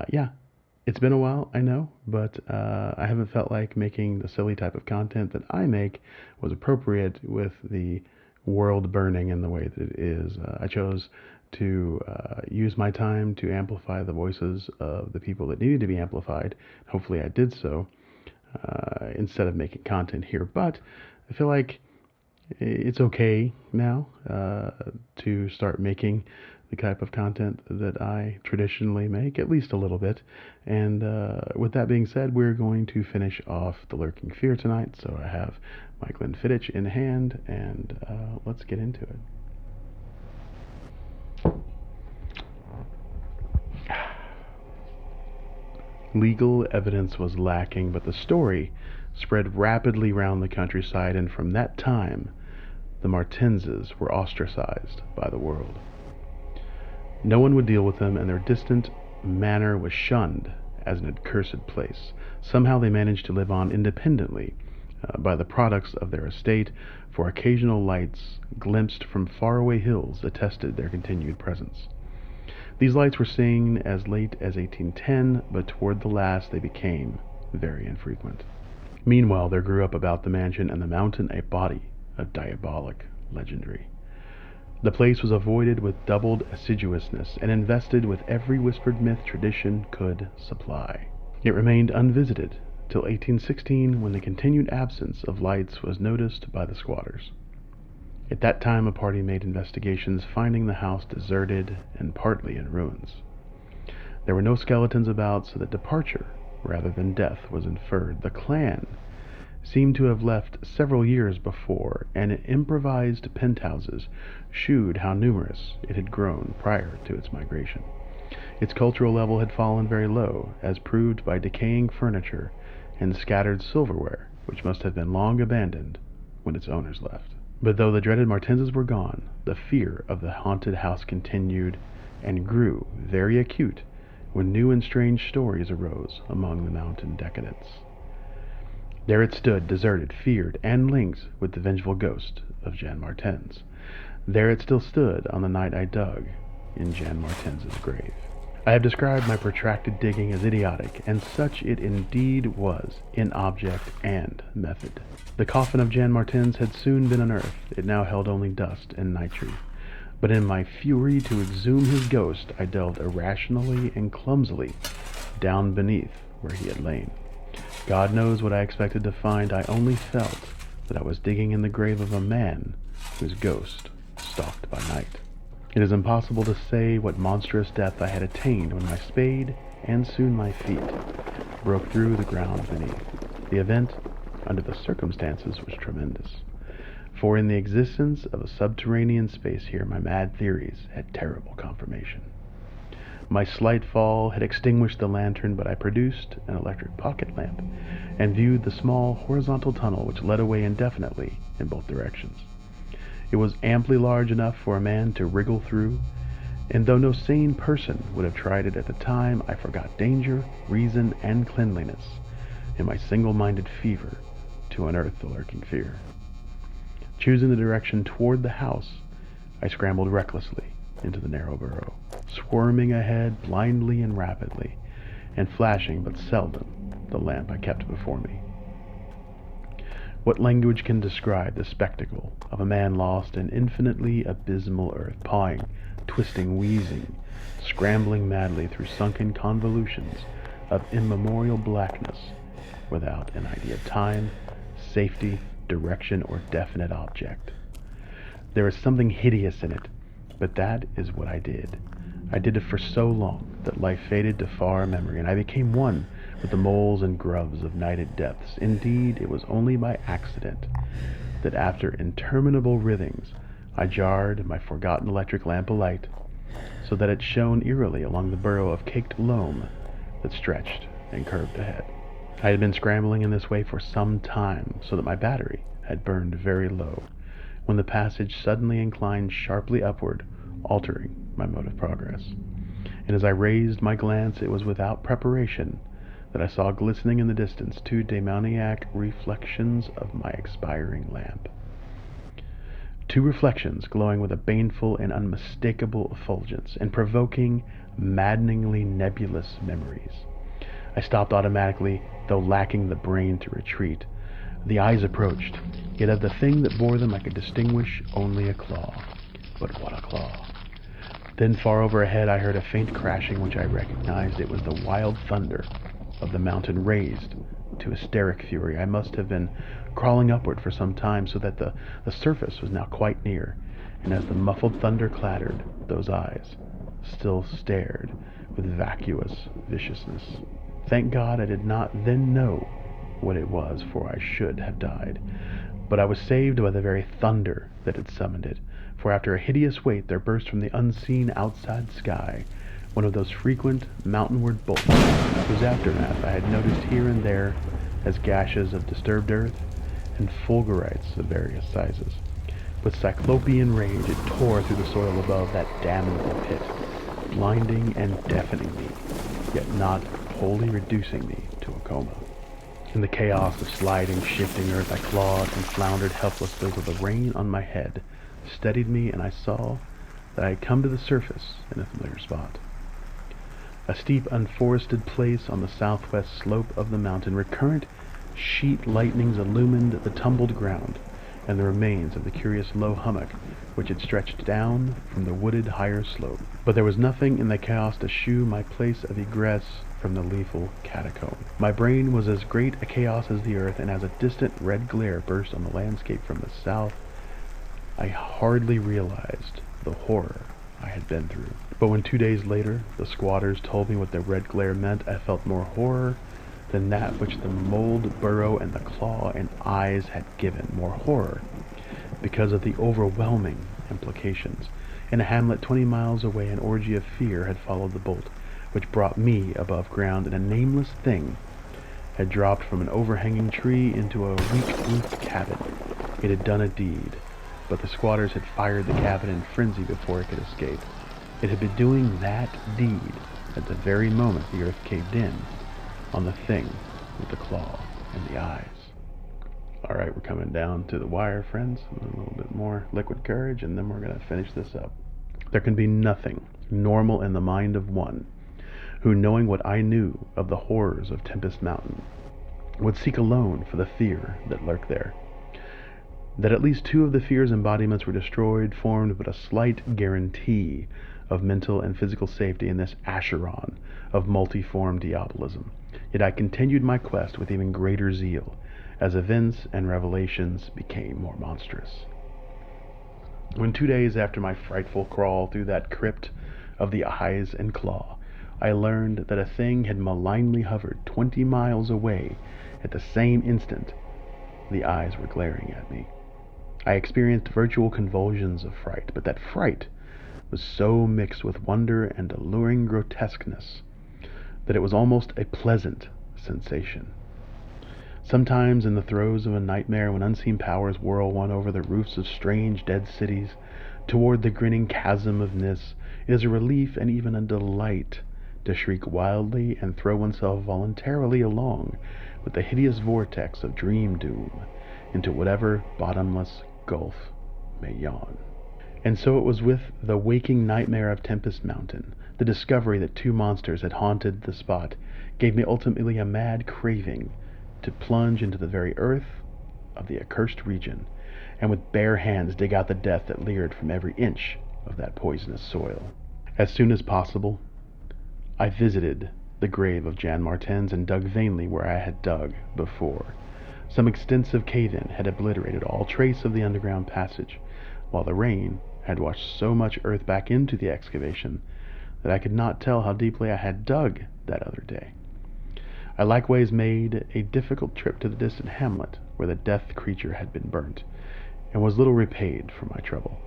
Yeah, it's been a while, I know, but I haven't felt like making the silly type of content that I make was appropriate with the world burning in the way that it is. I chose to use my time to amplify the voices of the people that needed to be amplified. Hopefully, I did so instead of making content here. But I feel like it's okay now to start making the type of content that I traditionally make, at least a little bit. And with that being said, we're going to finish off The Lurking Fear tonight. So I have my Glenfiddich in hand, and let's get into it. Legal evidence was lacking, but the story spread rapidly round the countryside, and from that time, the Martenses were ostracized by the world. No one would deal with them, and their distant manor was shunned as an accursed place. Somehow they managed to live on independently by the products of their estate, for occasional lights glimpsed from faraway hills attested their continued presence. These lights were seen as late as 1810, but toward the last they became very infrequent. Meanwhile, there grew up about the mansion and the mountain a body of diabolic legendry. The place was avoided with doubled assiduousness and invested with every whispered myth tradition could supply. It remained unvisited till 1816, when the continued absence of lights was noticed by the squatters. At that time a party made investigations, finding the house deserted and partly in ruins. There were no skeletons about, so that departure rather than death was inferred. The clan seemed to have left several years before, and improvised penthouses shewed how numerous it had grown prior to its migration. Its cultural level had fallen very low, as proved by decaying furniture and scattered silverware, which must have been long abandoned when its owners left. But though the dreaded Martenses were gone, the fear of the haunted house continued, and grew very acute when new and strange stories arose among the mountain decadents. There it stood, deserted, feared, and linked with the vengeful ghost of Jan Martens. There it still stood on the night I dug in Jan Martens's grave. I have described my protracted digging as idiotic, and such it indeed was in object and method. The coffin of Jan Martens had soon been unearthed. It now held only dust and nitre. But in my fury to exhume his ghost, I delved irrationally and clumsily down beneath where he had lain. God knows what I expected to find. I only felt that I was digging in the grave of a man whose ghost stalked by night. It is impossible to say what monstrous depth I had attained when my spade, and soon my feet, broke through the ground beneath. The event, under the circumstances, was tremendous, for in the existence of a subterranean space here, my mad theories had terrible confirmation. My slight fall had extinguished the lantern, but I produced an electric pocket lamp and viewed the small horizontal tunnel which led away indefinitely in both directions. It was amply large enough for a man to wriggle through, and though no sane person would have tried it at the time, I forgot danger, reason, and cleanliness in my single-minded fever to unearth the lurking fear. Choosing the direction toward the house, I scrambled recklessly into the narrow burrow, squirming ahead blindly and rapidly, and flashing but seldom the lamp I kept before me. What language can describe the spectacle of a man lost in infinitely abysmal earth, pawing, twisting, wheezing, scrambling madly through sunken convolutions of immemorial blackness, without an idea of time, safety, direction, or definite object? There is something hideous in it, but that is what I did. I did it for so long that life faded to far memory, and I became one with the moles and grubs of nighted depths. Indeed, it was only by accident that after interminable writhings I jarred my forgotten electric lamp alight, so that it shone eerily along the burrow of caked loam that stretched and curved ahead. I had been scrambling in this way for some time, so that my battery had burned very low, when the passage suddenly inclined sharply upward, altering my mode of progress. And as I raised my glance, it was without preparation that I saw glistening in the distance 2 demoniac reflections of my expiring lamp. Two reflections glowing with a baneful and unmistakable effulgence, and provoking maddeningly nebulous memories. I stopped automatically, though lacking the brain to retreat. The eyes approached, yet of the thing that bore them I could distinguish only a claw. But what a claw! Then far overhead I heard a faint crashing which I recognized. It was the wild thunder of the mountain raised to hysteric fury. I must have been crawling upward for some time, so that the surface was now quite near, and as the muffled thunder clattered, those eyes still stared with vacuous viciousness. Thank God I did not then know what it was, for I should have died. But I was saved by the very thunder that had summoned it, for after a hideous wait there burst from the unseen outside sky one of those frequent mountainward bolts whose aftermath I had noticed here and there as gashes of disturbed earth and fulgurites of various sizes. With cyclopean rage it tore through the soil above that damnable pit, blinding and deafening me, yet not wholly reducing me to a coma. In the chaos of sliding, shifting earth, I clawed and floundered helplessly till the rain on my head steadied me, and I saw that I had come to the surface in a familiar spot. A steep, unforested place on the southwest slope of the mountain. Recurrent sheet lightnings illumined the tumbled ground, and the remains of the curious low hummock which had stretched down from the wooded higher slope. But there was nothing in the chaos to shew my place of egress from the lethal catacomb. My brain was as great a chaos as the earth, and as a distant red glare burst on the landscape from the south, I hardly realized the horror I had been through. But when 2 days later the squatters told me what the red glare meant, I felt more horror than that which the mold burrow and the claw and eyes had given. More horror because of the overwhelming implications. In a hamlet 20 miles away, an orgy of fear had followed the bolt, which brought me above ground, and a nameless thing had dropped from an overhanging tree into a weak-roofed cabin. It had done a deed, but the squatters had fired the cabin in frenzy before it could escape. It had been doing that deed at the very moment the earth caved in on the thing with the claw and the eyes. Alright, we're coming down to the wire, friends. A little bit more liquid courage, and then we're going to finish this up. There can be nothing normal in the mind of one who, knowing what I knew of the horrors of Tempest Mountain, would seek alone for the fear that lurked there. That at least 2 of the fear's embodiments were destroyed formed but a slight guarantee of mental and physical safety in this Acheron of multiform diabolism. Yet I continued my quest with even greater zeal, as events and revelations became more monstrous. When 2 days after my frightful crawl through that crypt of the eyes and claw, I learned that a thing had malignly hovered 20 miles away at the same instant the eyes were glaring at me, I experienced virtual convulsions of fright, but that fright was so mixed with wonder and alluring grotesqueness that it was almost a pleasant sensation. Sometimes in the throes of a nightmare, when unseen powers whirl one over the roofs of strange dead cities toward the grinning chasm of Nis, it is a relief and even a delight to shriek wildly and throw oneself voluntarily along with the hideous vortex of dream doom into whatever bottomless gulf may yawn. And so it was with the waking nightmare of Tempest Mountain. The discovery that 2 monsters had haunted the spot gave me ultimately a mad craving to plunge into the very earth of the accursed region, and with bare hands dig out the death that leered from every inch of that poisonous soil. As soon as possible, I visited the grave of Jan Martens and dug vainly where I had dug before. Some extensive cave-in had obliterated all trace of the underground passage, while the rain had washed so much earth back into the excavation that I could not tell how deeply I had dug that other day. I likewise made a difficult trip to the distant hamlet where the death creature had been burnt, and was little repaid for my trouble.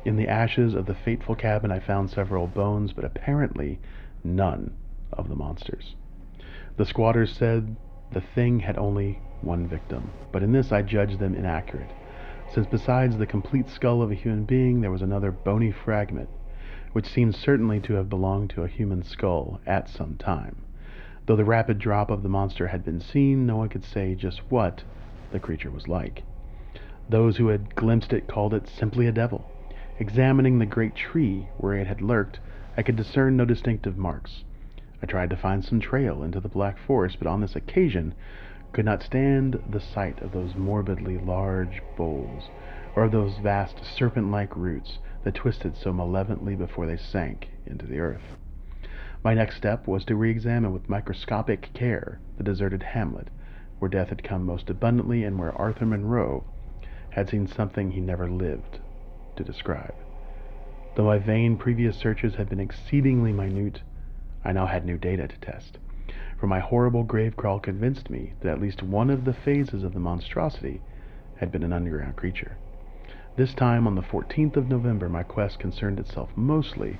In the ashes of the fateful cabin I found several bones, but apparently none of the monsters. The squatters said the thing had only one victim, but in this I judged them inaccurate, since besides the complete skull of a human being there was another bony fragment, which seemed certainly to have belonged to a human skull at some time. Though the rapid drop of the monster had been seen, no one could say just what the creature was like. Those who had glimpsed it called it simply a devil. Examining the great tree where it had lurked, I could discern no distinctive marks. I tried to find some trail into the black forest, but on this occasion could not stand the sight of those morbidly large boles, or of those vast serpent-like roots that twisted so malevolently before they sank into the earth. My next step was to re-examine with microscopic care the deserted hamlet, where death had come most abundantly and where Arthur Monroe had seen something he never lived to describe. Though my vain previous searches had been exceedingly minute, I now had new data to test, for my horrible grave crawl convinced me that at least one of the phases of the monstrosity had been an underground creature. This time, on the 14th of November, my quest concerned itself mostly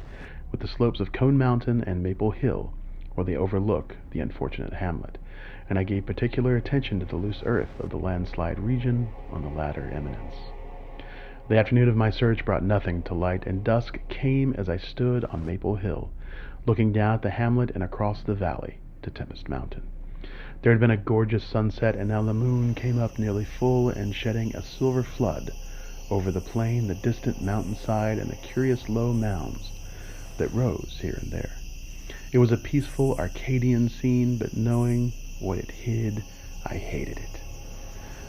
with the slopes of Cone Mountain and Maple Hill, where they overlook the unfortunate hamlet, and I gave particular attention to the loose earth of the landslide region on the latter eminence. The afternoon of my search brought nothing to light, and dusk came as I stood on Maple Hill, looking down at the hamlet and across the valley to Tempest Mountain. There had been a gorgeous sunset, and now the moon came up nearly full and shedding a silver flood over the plain, the distant mountainside, and the curious low mounds that rose here and there. It was a peaceful Arcadian scene, but knowing what it hid, I hated it.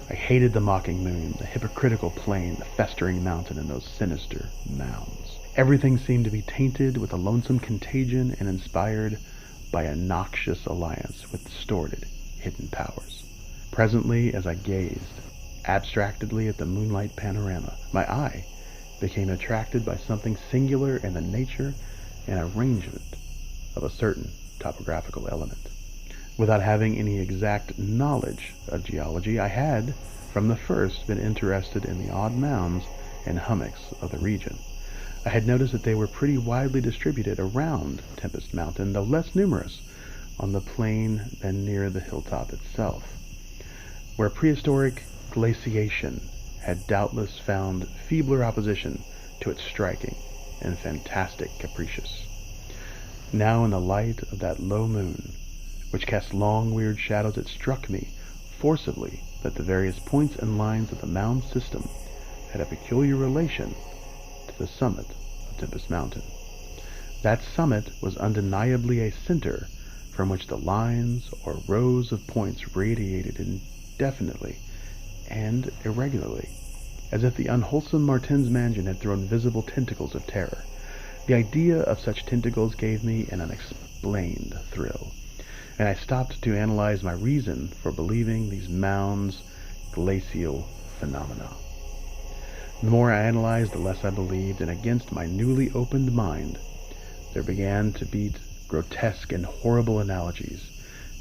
I hated the mocking moon, the hypocritical plain, the festering mountain, and those sinister mounds. Everything seemed to be tainted with a lonesome contagion and inspired by a noxious alliance with distorted, hidden powers. Presently, as I gazed abstractedly at the moonlight panorama, my eye became attracted by something singular in the nature and arrangement of a certain topographical element. Without having any exact knowledge of geology, I had, from the first, been interested in the odd mounds and hummocks of the region. I had noticed that they were pretty widely distributed around Tempest Mountain, though less numerous on the plain than near the hilltop itself, where prehistoric glaciation had doubtless found feebler opposition to its striking and fantastic capricious. Now, in the light of that low moon, which cast long, weird shadows, it struck me forcibly that the various points and lines of the mound system had a peculiar relation to the summit of Tempest Mountain. That summit was undeniably a center from which the lines or rows of points radiated indefinitely and irregularly, as if the unwholesome Martin's mansion had thrown visible tentacles of terror. The idea of such tentacles gave me an unexplained thrill, and I stopped to analyze my reason for believing these mounds glacial phenomena. The more I analyzed, the less I believed, and against my newly opened mind, there began to beat grotesque and horrible analogies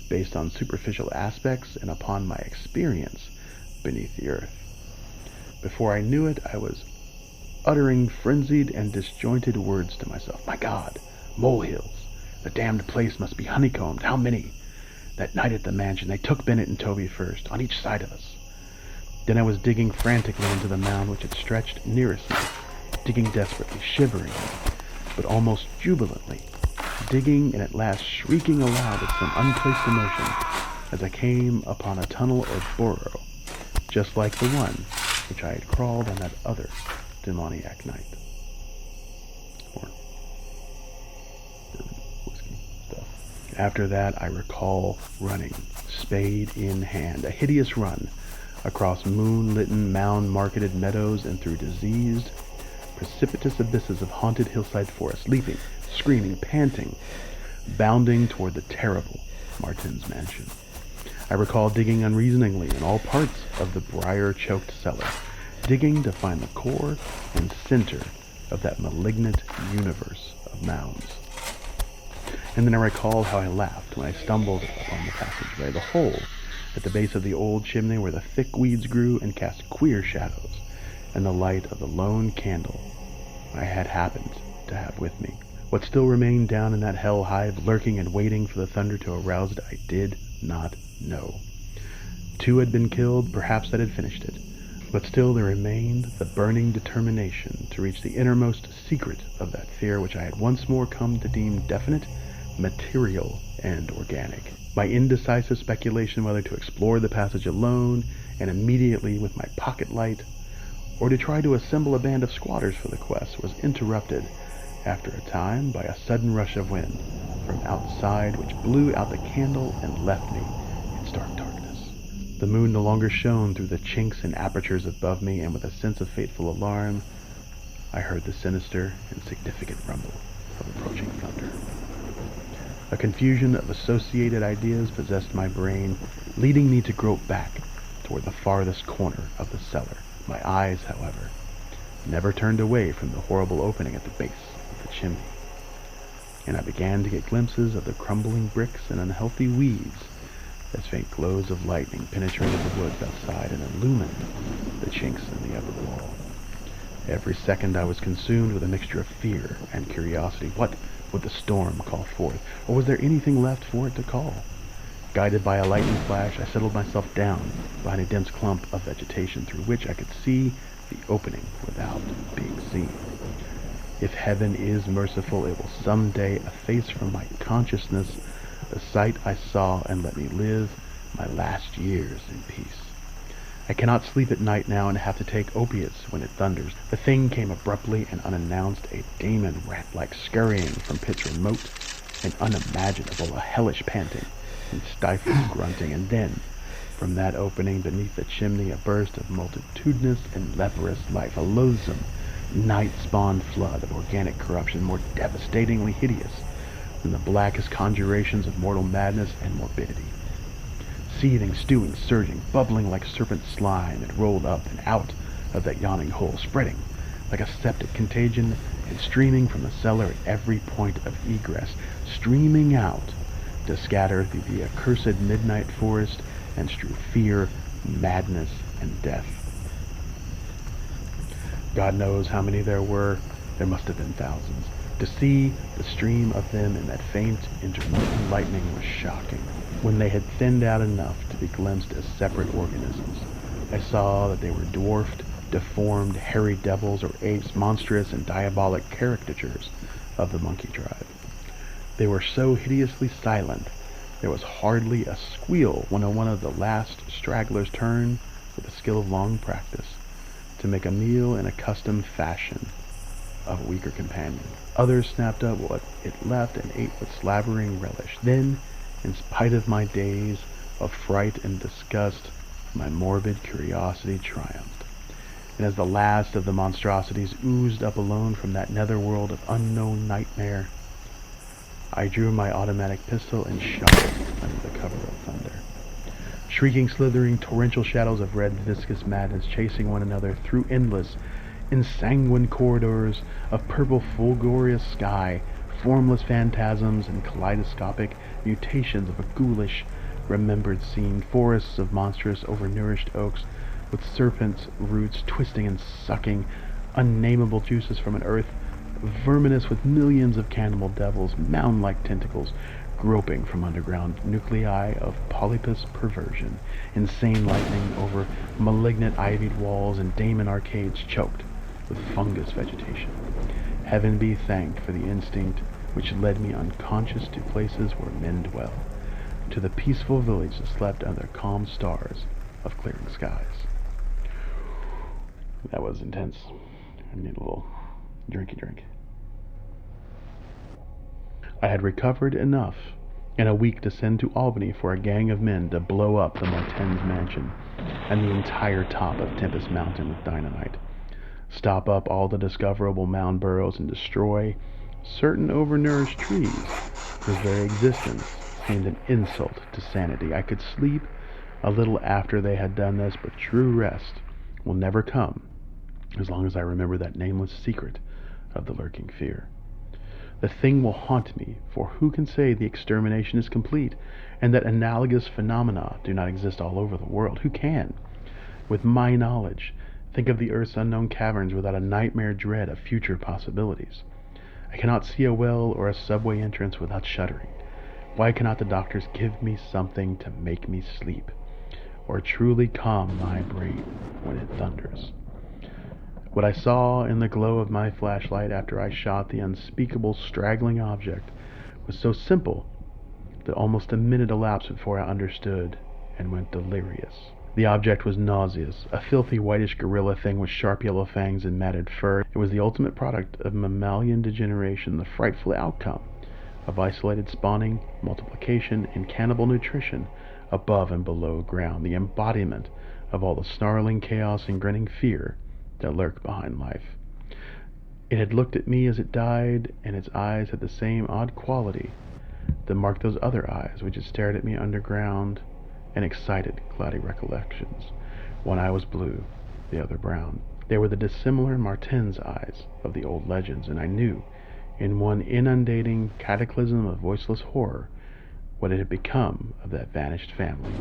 based on superficial aspects and upon my experience beneath the earth. Before I knew it, I was uttering frenzied and disjointed words to myself. My God, molehills! The damned place must be honeycombed. How many? That night at the mansion, they took Bennett and Toby first, on each side of us. Then I was digging frantically into the mound which had stretched nearest me, digging desperately, shivering, but almost jubilantly, digging and at last shrieking aloud with some unplaced emotion as I came upon a tunnel or burrow, just like the one which I had crawled on that other demoniac night. More whiskey stuff. After that, I recall running, spade in hand, a hideous run across moon-litten, mound-marketed meadows and through diseased, precipitous abysses of haunted hillside forests, leaping, screaming, panting, bounding toward the terrible Martin's mansion. I recall digging unreasoningly in all parts of the briar-choked cellar, digging to find the core and center of that malignant universe of mounds. And then I recall how I laughed when I stumbled upon the passageway, the hole at the base of the old chimney where the thick weeds grew and cast queer shadows, and the light of the lone candle I had happened to have with me. What still remained down in that hell hive, lurking and waiting for the thunder to arouse it, I did not know. 2 had been killed, perhaps that had finished it, but still there remained the burning determination to reach the innermost secret of that fear which I had once more come to deem definite, material, and organic. My indecisive speculation whether to explore the passage alone, and immediately with my pocket light, or to try to assemble a band of squatters for the quest was interrupted after a time by a sudden rush of wind from outside which blew out the candle and left me in stark darkness. The moon no longer shone through the chinks and apertures above me, and with a sense of fateful alarm, I heard the sinister and significant rumble of approaching thunder. A confusion of associated ideas possessed my brain, leading me to grope back toward the farthest corner of the cellar. My eyes, however, never turned away from the horrible opening at the base of the chimney, and I began to get glimpses of the crumbling bricks and unhealthy weeds as faint glows of lightning penetrated the woods outside and illumined the chinks in the upper wall. Every second I was consumed with a mixture of fear and curiosity. What would the storm call forth, or was there anything left for it to call? Guided by a lightning flash, I settled myself down behind a dense clump of vegetation through which I could see the opening without being seen. If heaven is merciful, it will someday efface from my consciousness the sight I saw and let me live my last years in peace. I cannot sleep at night now and have to take opiates when it thunders. The thing came abruptly and unannounced, a demon rat-like scurrying from pits remote and unimaginable, a hellish panting and stifled grunting, and then, from that opening beneath the chimney, a burst of multitudinous and leprous life, a loathsome, night-spawned flood of organic corruption, more devastatingly hideous than the blackest conjurations of mortal madness and morbidity. Seething, stewing, surging, bubbling like serpent slime, it rolled up and out of that yawning hole, spreading like a septic contagion and streaming from the cellar at every point of egress, streaming out to scatter through the accursed midnight forest and strew fear, madness, and death. God knows how many there were. There must have been thousands. To see the stream of them in that faint, intermittent lightning was shocking. When they had thinned out enough to be glimpsed as separate organisms, I saw that they were dwarfed, deformed, hairy devils or apes, monstrous and diabolic caricatures of the monkey tribe. They were so hideously silent, there was hardly a squeal when one of the last stragglers turned, with the skill of long practice, to make a meal in a custom fashion of a weaker companion. Others snapped up what it left and ate with slavering relish. Then, in spite of my days of fright and disgust, my morbid curiosity triumphed. And as the last of the monstrosities oozed up alone from that netherworld of unknown nightmare, I drew my automatic pistol and shot it under the cover of thunder. Shrieking, slithering, torrential shadows of red, viscous madness chasing one another through endless, ensanguined corridors of purple, fulgurous sky, formless phantasms and kaleidoscopic mutations of a ghoulish, remembered scene, forests of monstrous, overnourished oaks with serpent roots twisting and sucking unnameable juices from an earth verminous with millions of cannibal devils, mound-like tentacles groping from underground nuclei of polypus perversion, insane lightning over malignant ivied walls and daemon arcades choked with fungus vegetation. Heaven be thanked for the instinct which led me unconscious to places where men dwell, to the peaceful village that slept under calm stars of clearing skies. That was intense. I need a little drinky drink. I had recovered enough in a week to send to Albany for a gang of men to blow up the Martens mansion and the entire top of Tempest Mountain with dynamite, stop up all the discoverable mound burrows, and destroy certain overnourished trees whose very existence seemed an insult to sanity. I could sleep a little after they had done this, but true rest will never come as long as I remember that nameless secret of the lurking fear. The thing will haunt me, for who can say the extermination is complete, and that analogous phenomena do not exist all over the world? Who can, with my knowledge, think of the Earth's unknown caverns without a nightmare dread of future possibilities? I cannot see a well or a subway entrance without shuddering. Why cannot the doctors give me something to make me sleep, or truly calm my brain when it thunders? What I saw in the glow of my flashlight after I shot the unspeakable straggling object was so simple that almost a minute elapsed before I understood and went delirious. The object was nauseous, a filthy whitish gorilla thing with sharp yellow fangs and matted fur. It was the ultimate product of mammalian degeneration, the frightful outcome of isolated spawning, multiplication, and cannibal nutrition above and below ground, the embodiment of all the snarling chaos and grinning fear that lurk behind life. It had looked at me as it died, and its eyes had the same odd quality that marked those other eyes which had stared at me underground and excited cloudy recollections. One eye was blue, the other brown. They were the dissimilar Martin's eyes of the old legends, and I knew, in one inundating cataclysm of voiceless horror, what it had become of that vanished family,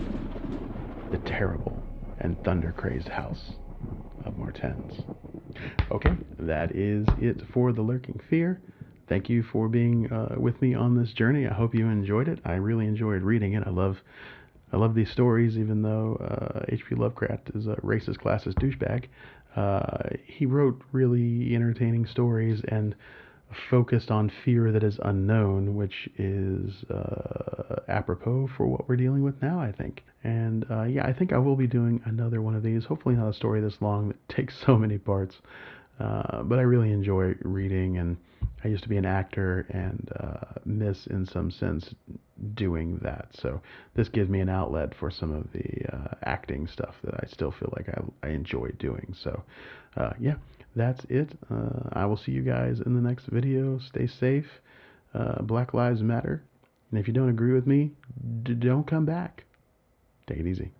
the terrible and thunder-crazed house of Martens. Okay, that is it for The Lurking Fear. Thank you for being with me on this journey. I hope you enjoyed it. I really enjoyed reading it. I love these stories, even though H.P. Lovecraft is a racist, classist douchebag. He wrote really entertaining stories and focused on fear that is unknown, which is apropos for what we're dealing with now, I think. And yeah, I think I will be doing another one of these. Hopefully not a story this long that takes so many parts. But I really enjoy reading, and I used to be an actor and miss, in some sense, doing that. So this gives me an outlet for some of the acting stuff that I still feel like I enjoy doing. So yeah, that's it. I will see you guys in the next video. Stay safe. Black Lives Matter. And if you don't agree with me, don't come back. Take it easy.